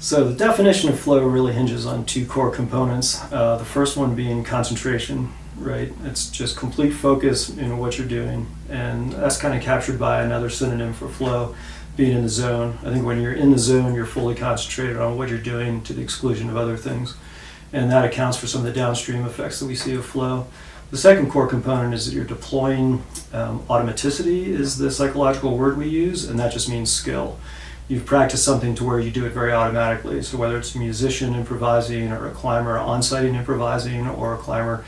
So the definition of flow really hinges on two core components. The first one being concentration, right? It's just complete focus in what you're doing. And that's kind of captured by another synonym for flow, being in the zone. I think when you're in the zone, you're fully concentrated on what you're doing to the exclusion of other things. And that accounts for some of the downstream effects that we see of flow. The second core component is that you're deploying automaticity is the psychological word we use, and that just means skill. You've practiced something to where you do it very automatically. So whether it's a musician improvising or a climber on-siting improvising or a climber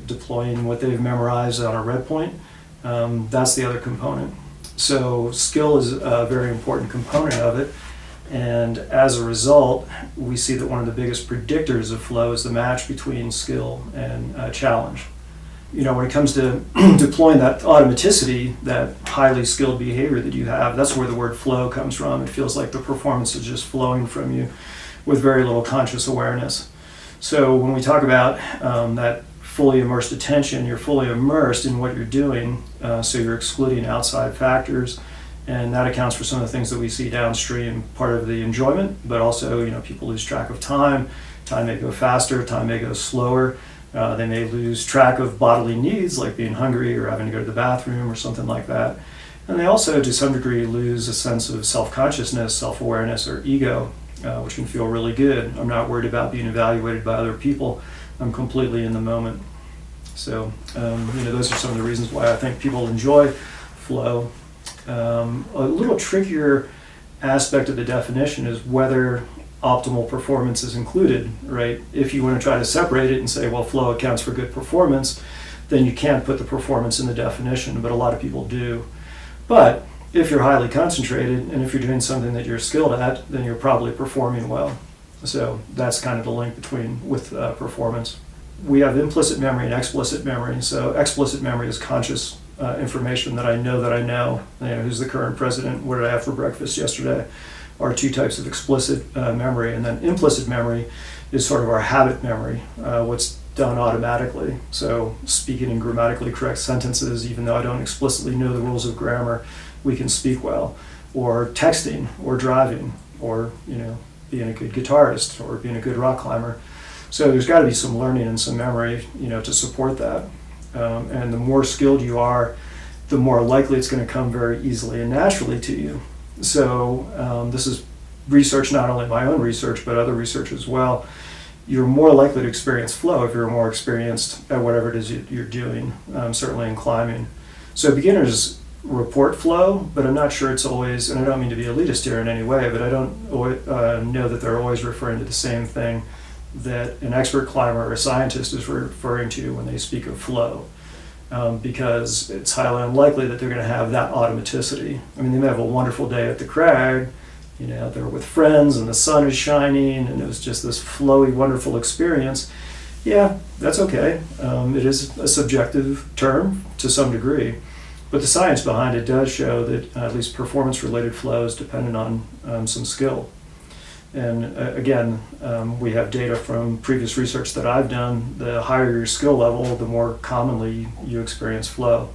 deploying what they've memorized on a red point, that's the other component. So skill is a very important component of it. And as a result, we see that one of the biggest predictors of flow is the match between skill and challenge. When it comes to deploying that automaticity, that highly skilled behavior that you have, that's where the word flow comes from. It feels like the performance is just flowing from you with very little conscious awareness. So when we talk about that fully immersed attention, you're fully immersed in what you're doing, so you're excluding outside factors. And that accounts for some of the things that we see downstream, part of the enjoyment, but also, people lose track of time. Time may go faster, time may go slower. They may lose track of bodily needs, like being hungry or having to go to the bathroom or something like that. And they also, to some degree, lose a sense of self-consciousness, self-awareness, or ego, which can feel really good. I'm not worried about being evaluated by other people. I'm completely in the moment. So, those are some of the reasons why I think people enjoy flow. A little trickier aspect of the definition is whether optimal performance is included, right? If you want to try to separate it and say, well, flow accounts for good performance, then you can't put the performance in the definition, but a lot of people do. But if you're highly concentrated and if you're doing something that you're skilled at, then you're probably performing well. So that's kind of the link with performance. We have implicit memory and explicit memory. So explicit memory is conscious information that I know, who's the current president, what did I have for breakfast yesterday, are two types of explicit memory. And then implicit memory is sort of our habit memory, what's done automatically. So speaking in grammatically correct sentences, even though I don't explicitly know the rules of grammar, we can speak well. Or texting, or driving, or being a good guitarist, or being a good rock climber. So there's got to be some learning and some memory, to support that. And the more skilled you are, the more likely it's going to come very easily and naturally to you. So this is research, not only my own research, but other research as well. You're more likely to experience flow if you're more experienced at whatever it is you're doing, certainly in climbing. So beginners report flow, but I'm not sure it's always, and I don't mean to be elitist here in any way, but I don't know that they're always referring to the same thing that an expert climber or a scientist is referring to when they speak of flow, because it's highly unlikely that they're going to have that automaticity. I mean, they may have a wonderful day at the crag, they're with friends and the sun is shining and it was just this flowy, wonderful experience. Yeah, that's okay. It is a subjective term to some degree, but the science behind it does show that at least performance-related flow is dependent on some skill. And again, we have data from previous research that I've done. The higher your skill level, the more commonly you experience flow.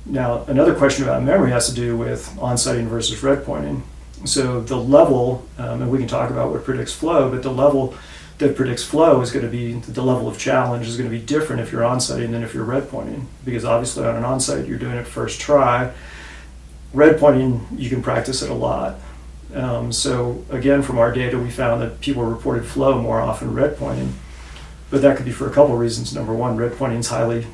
Now, another question about memory has to do with on-sighting versus red pointing. So the level, and we can talk about what predicts flow, but the level that predicts flow is going to be, the level of challenge is going to be different if you're on-sighting than if you're red pointing. Because obviously on an on-site, you're doing it first try. Red pointing, you can practice it a lot. So again, from our data, we found that people reported flow more often red pointing, but that could be for a couple of reasons. Number one, red pointing is highly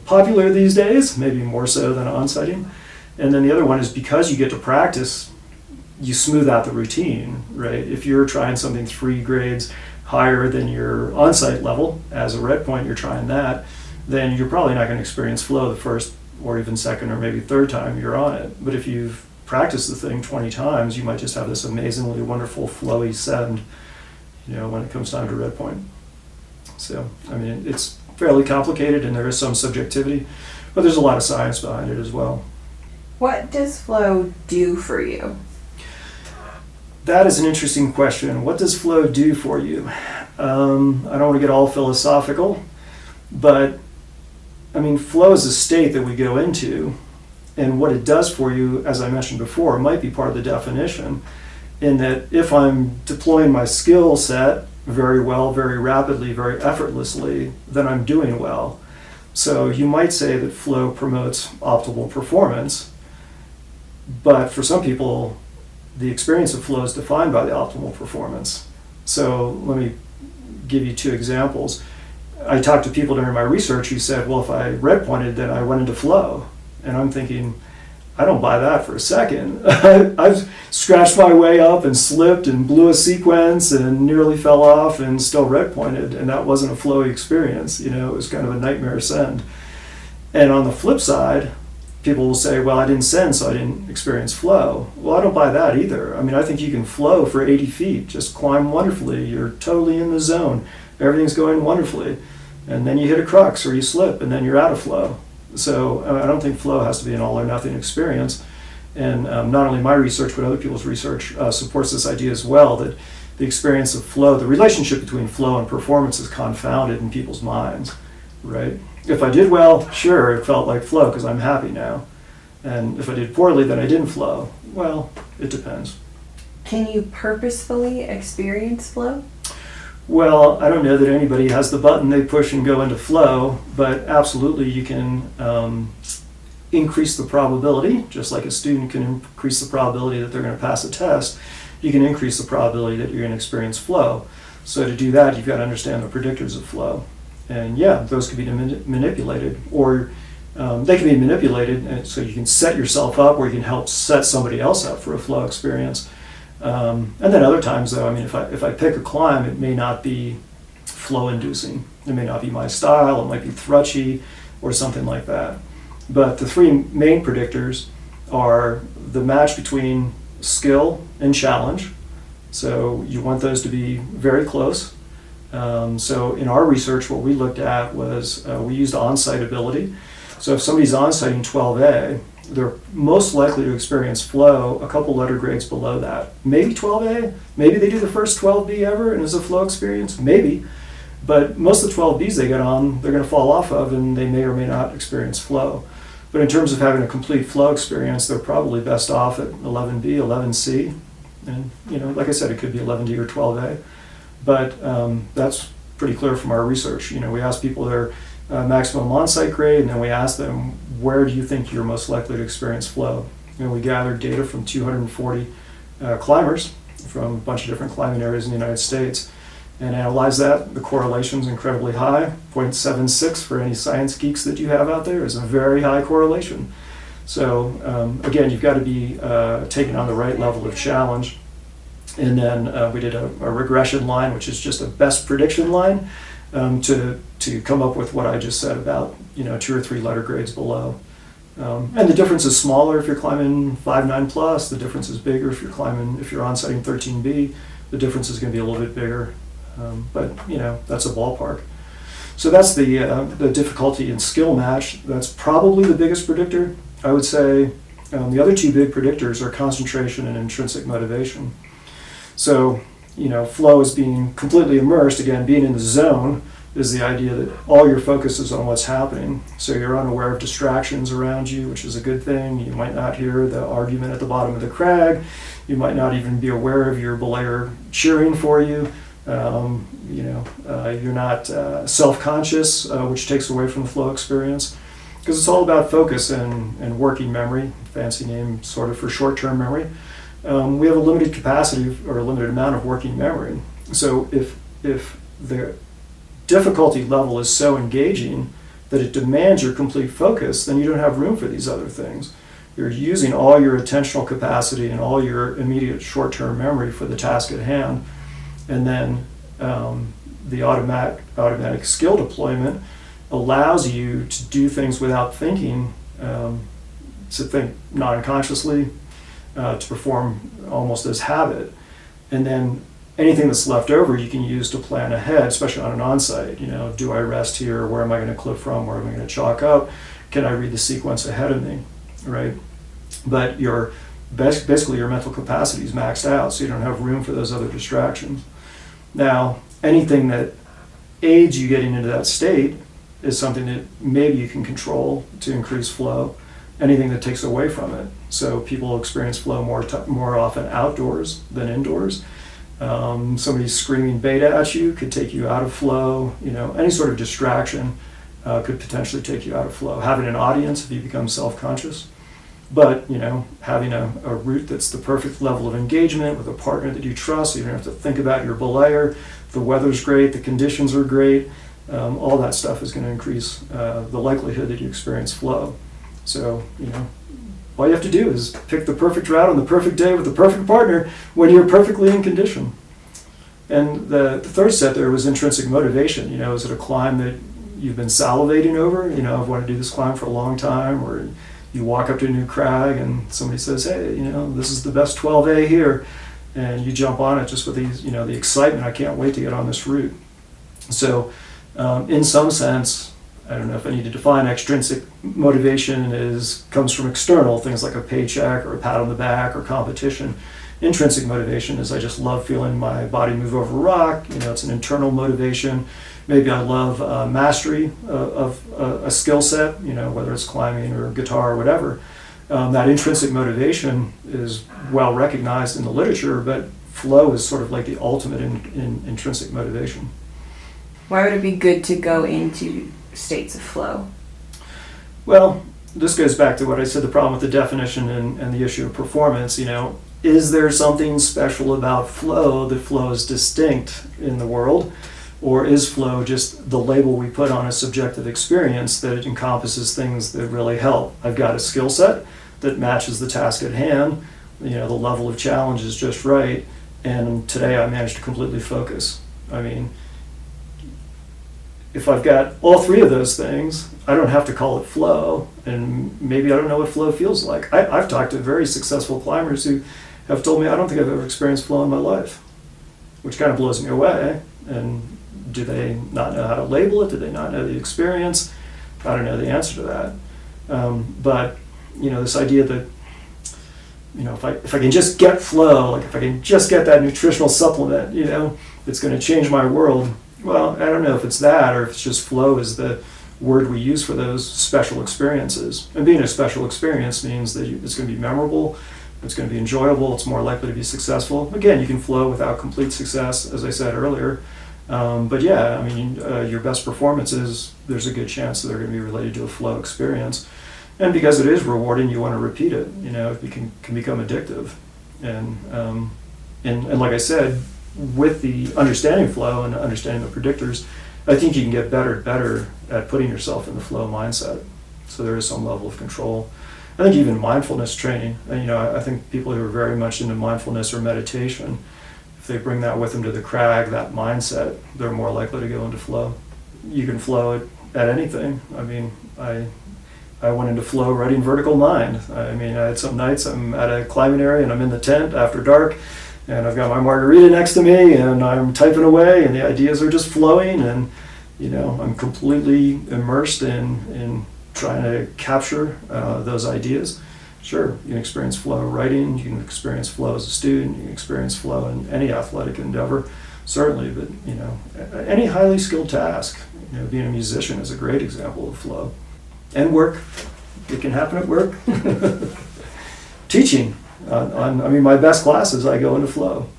popular these days, maybe more so than on-sighting. And then the other one is because you get to practice, you smooth out the routine, right? If you're trying something 3 grades higher than your on-site level, as a red point, you're trying that, then you're probably not going to experience flow the first or even second or maybe third time you're on it. But if you've practice the thing 20 times, you might just have this amazingly wonderful flowy send, when it comes time to red point. So, I mean, it's fairly complicated and there is some subjectivity, but there's a lot of science behind it as well. What does flow do for you? That is an interesting question. What does flow do for you? I don't want to get all philosophical, but I mean, flow is a state that we go into. And what it does for you, as I mentioned before, might be part of the definition. in that if I'm deploying my skill set very well, very rapidly, very effortlessly, then I'm doing well. So you might say that flow promotes optimal performance, but for some people, the experience of flow is defined by the optimal performance. So let me give you two examples. I talked to people during my research who said, well, if I red pointed, then I went into flow. And I'm thinking, I don't buy that for a second. I've scratched my way up and slipped and blew a sequence and nearly fell off and still red pointed, and that wasn't a flowy experience. It was kind of a nightmare send. And on the flip side, people will say, well, I didn't send, so I didn't experience flow. Well, I don't buy that either. I mean, I think you can flow for 80 feet, just climb wonderfully. You're totally in the zone. Everything's going wonderfully. And then you hit a crux or you slip, and then you're out of flow. So I don't think flow has to be an all or nothing experience. And not only my research, but other people's research supports this idea as well, that the experience of flow, the relationship between flow and performance is confounded in people's minds, right? If I did well, sure, it felt like flow because I'm happy now. And if I did poorly, then I didn't flow. Well, it depends. Can you purposefully experience flow? Well, I don't know that anybody has the button they push and go into flow, but absolutely you can increase the probability, just like a student can increase the probability that they're going to pass a test. You can increase the probability that you're going to experience flow. So to do that, you've got to understand the predictors of flow. And yeah, those can be manipulated, or they can be manipulated, and so you can set yourself up, or you can help set somebody else up for a flow experience. And then other times, though, I mean, if I pick a climb, it may not be flow-inducing. It may not be my style. It might be thrutchy or something like that. But the three main predictors are the match between skill and challenge. So you want those to be very close. So in our research, what we looked at was we used on-site ability. So if somebody's on-siting 12A, they're most likely to experience flow a couple letter grades below that. Maybe 12A, maybe they do the first 12B ever and it's a flow experience, maybe. But most of the 12Bs they get on, they're going to fall off of, and they may or may not experience flow. But in terms of having a complete flow experience, they're probably best off at 11B, 11C. And, like I said, it could be 11D or 12A. But that's pretty clear from our research. We asked people their maximum on-site grade, and then we asked them, where do you think you're most likely to experience flow? We gathered data from 240 climbers from a bunch of different climbing areas in the United States and analyzed that. The correlation's incredibly high. 0.76 for any science geeks that you have out there is a very high correlation. So again, you've got to be taking on the right level of challenge. And then we did a regression line, which is just a best prediction line to come up with what I just said about 2 or 3 letter grades below. And the difference is smaller if you're climbing 5.9 plus. The difference is bigger if you're on-siting 13B. The difference is going to be a little bit bigger. But that's a ballpark. So that's the difficulty and skill match. That's probably the biggest predictor. I would say the other two big predictors are concentration and intrinsic motivation. So, flow is being completely immersed. Again, being in the zone is the idea that all your focus is on what's happening. So you're unaware of distractions around you, which is a good thing. You might not hear the argument at the bottom of the crag. You might not even be aware of your belayer cheering for you. You're not self-conscious, which takes away from the flow experience. Because it's all about focus and working memory, fancy name sort of for short-term memory. We have a limited capacity or a limited amount of working memory. So if the difficulty level is so engaging that it demands your complete focus, then you don't have room for these other things. You're using all your attentional capacity and all your immediate short-term memory for the task at hand. And then the automatic skill deployment allows you to do things without thinking, to think non-consciously, to perform almost as habit. And then anything that's left over you can use to plan ahead, especially on an on-site. Do I rest here? Where am I going to clip from? Where am I going to chalk up? Can I read the sequence ahead of me, right? But basically your mental capacity is maxed out, so you don't have room for those other distractions. Now, anything that aids you getting into that state is something that maybe you can control to increase flow. anything that takes away from it. So people experience flow more often outdoors than indoors. Somebody screaming beta at you could take you out of flow. Any sort of distraction could potentially take you out of flow. Having an audience if you become self-conscious. But, having a route that's the perfect level of engagement with a partner that you trust, so you don't have to think about your belayer, the weather's great, the conditions are great, all that stuff is going to increase the likelihood that you experience flow. So, all you have to do is pick the perfect route on the perfect day with the perfect partner when you're perfectly in condition. And the third step there was intrinsic motivation. Is it a climb that you've been salivating over? I've wanted to do this climb for a long time, or you walk up to a new crag and somebody says, hey, this is the best 12A here, and you jump on it just with these, the excitement, I can't wait to get on this route. So in some sense, I don't know if I need to define extrinsic motivation comes from external, things like a paycheck or a pat on the back or competition. Intrinsic motivation is I just love feeling my body move over a rock, it's an internal motivation. Maybe I love mastery of a skill set, whether it's climbing or guitar or whatever. That intrinsic motivation is well recognized in the literature, but flow is sort of like the ultimate in intrinsic motivation. Why would it be good to go into states of flow? Well, this goes back to what I said, the problem with the definition and the issue of performance. Is there something special about flow that flow is distinct in the world? Or is flow just the label we put on a subjective experience that it encompasses things that really help? I've got a skill set that matches the task at hand, the level of challenge is just right, and today I managed to completely focus. If I've got all three of those things, I don't have to call it flow, and maybe I don't know what flow feels like. I've talked to very successful climbers who have told me, I don't think I've ever experienced flow in my life, which kind of blows me away. And do they not know how to label it? Do they not know the experience? I don't know the answer to that. But this idea that if I can just get flow, like if I can just get that nutritional supplement, it's going to change my world. Well, I don't know if it's that or if it's just flow is the word we use for those special experiences. And being a special experience means that it's going to be memorable, it's going to be enjoyable, it's more likely to be successful. Again, you can flow without complete success, as I said earlier. But yeah, your best performances, there's a good chance that they're going to be related to a flow experience. And because it is rewarding, you want to repeat it. It can become addictive. And like I said, with the understanding flow and understanding the predictors, I think you can get better at putting yourself in the flow mindset. So there is some level of control. I think even mindfulness training, I think people who are very much into mindfulness or meditation, if they bring that with them to the crag, that mindset, they're more likely to go into flow. You can flow at anything. I went into flow writing Vertical Mind. I had some nights I'm at a climbing area and I'm in the tent after dark, and I've got my margarita next to me and I'm typing away and the ideas are just flowing, and I'm completely immersed in trying to capture those ideas. Sure, you can experience flow writing, you can experience flow as a student, you can experience flow in any athletic endeavor, certainly, but any highly skilled task, being a musician is a great example of flow. And work, it can happen at work. Teaching, my best classes, I go into flow.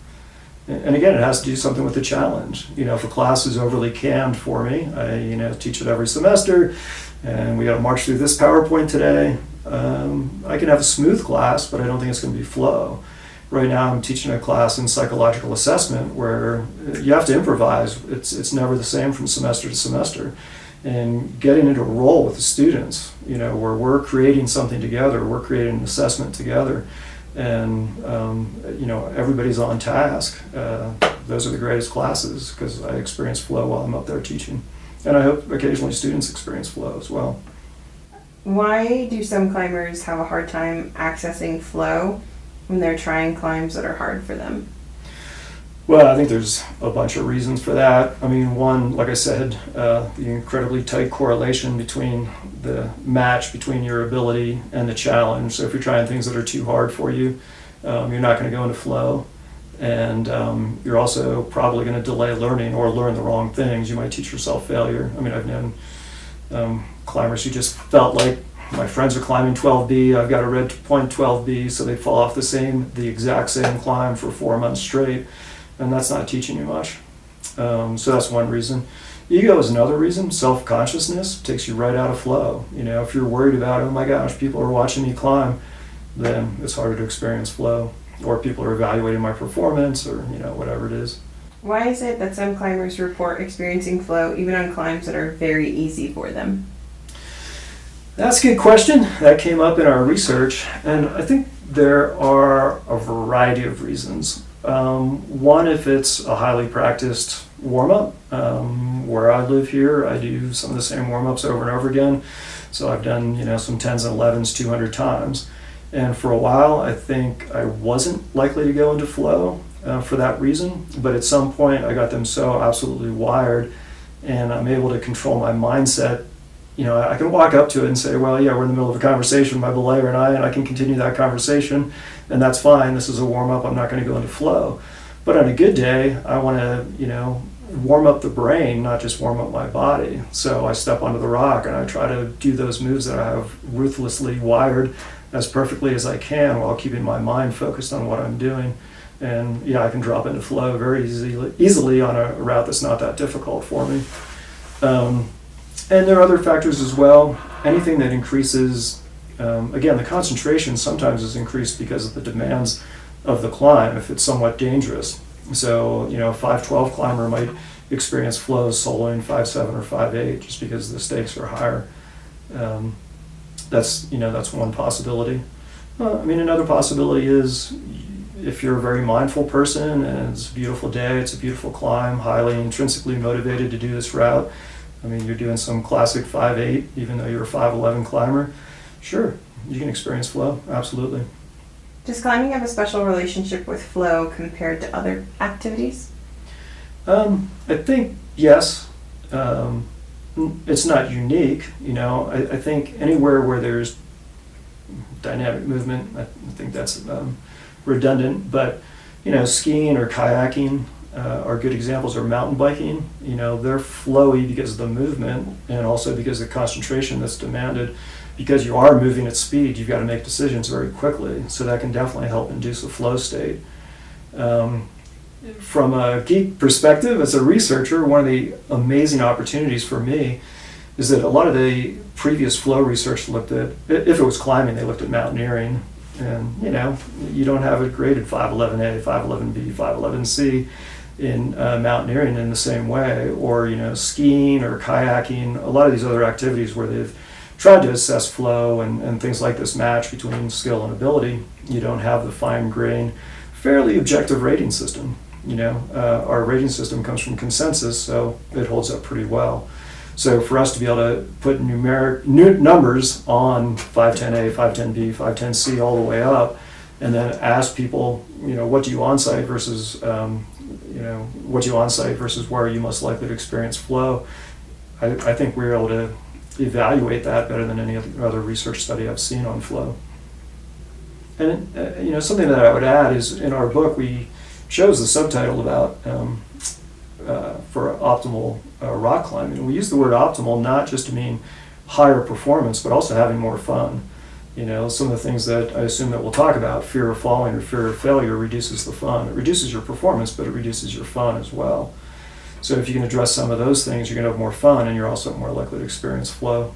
And again, it has to do something with the challenge. If a class is overly canned for me, I teach it every semester, and we got to march through this PowerPoint today. I can have a smooth class, but I don't think it's going to be flow. Right now I'm teaching a class in psychological assessment where you have to improvise. It's never the same from semester to semester. And getting into a role with the students, where we're creating something together, we're creating an assessment together, and everybody's on task. Those are the greatest classes because I experience flow while I'm up there teaching. And I hope occasionally students experience flow as well. Why do some climbers have a hard time accessing flow when they're trying climbs that are hard for them? Well, I think there's a bunch of reasons for that. One, like I said, the incredibly tight correlation between the match between your ability and the challenge. So if you're trying things that are too hard for you, you're not going to go into flow. And you're also probably going to delay learning or learn the wrong things. You might teach yourself failure. I've known climbers who just felt like my friends are climbing 12B, I've got a red point 12B, so they fall off the exact same climb for 4 months straight, and that's not teaching you much. So that's one reason. Ego is another reason. Self-consciousness takes you right out of flow. If you're worried about, oh my gosh, people are watching me climb, then it's harder to experience flow. Or people are evaluating my performance, or whatever it is. Why is it that some climbers report experiencing flow even on climbs that are very easy for them? That's a good question. That came up in our research, and I think there are a variety of reasons. One, if it's a highly practiced warm-up. Where I live here, I do some of the same warm-ups over and over again. So I've done, some 10s and 11s 200 times. And for a while, I think I wasn't likely to go into flow for that reason. But at some point, I got them so absolutely wired, and I'm able to control my mindset. I can walk up to it and say, well, yeah, we're in the middle of a conversation, my belayer and I can continue that conversation, and that's fine. This is a warm-up. I'm not going to go into flow. But on a good day, I want to, warm up the brain, not just warm up my body. So I step onto the rock and I try to do those moves that I have ruthlessly wired as perfectly as I can while keeping my mind focused on what I'm doing. And yeah, I can drop into flow very easily on a route that's not that difficult for me. And there are other factors as well. Anything that increases, again, the concentration sometimes is increased because of the demands of the climb if it's somewhat dangerous. So, a 512 climber might experience flows soloing 5.7 or 5.8 just because the stakes are higher. That's one possibility. Another possibility is if you're a very mindful person and it's a beautiful day, it's a beautiful climb, highly intrinsically motivated to do this route. You're doing some classic 5.8, even though you're a 5.11 climber. Sure, you can experience flow, absolutely. Does climbing have a special relationship with flow compared to other activities? I think yes. It's not unique. I think anywhere where there's dynamic movement, I think that's redundant. But skiing or kayaking are good examples, or mountain biking. They're flowy because of the movement and also because of the concentration that's demanded. Because you are moving at speed, you've got to make decisions very quickly. So that can definitely help induce a flow state. From a geek perspective, as a researcher, one of the amazing opportunities for me is that a lot of the previous flow research looked at, if it was climbing, they looked at mountaineering. And, you don't have it graded 511A, 511B, 511C in mountaineering in the same way. Or, skiing or kayaking, a lot of these other activities where they've tried to assess flow and things like this match between skill and ability, you don't have the fine-grained, fairly objective rating system. Our rating system comes from consensus, so it holds up pretty well. So for us to be able to put numeric numbers on 510A, 510B, 510C all the way up, and then ask people, what do you on-site versus, where are you most likely to experience flow, I think we're able to evaluate that better than any other research study I've seen on flow. And something that I would add is in our book we chose the subtitle about for optimal rock climbing. We use the word optimal not just to mean higher performance, but also having more fun. Some of the things that I assume that we'll talk about, fear of falling or fear of failure, reduces the fun. It reduces your performance, but it reduces your fun as well. So if you can address some of those things, you're going to have more fun, and you're also more likely to experience flow.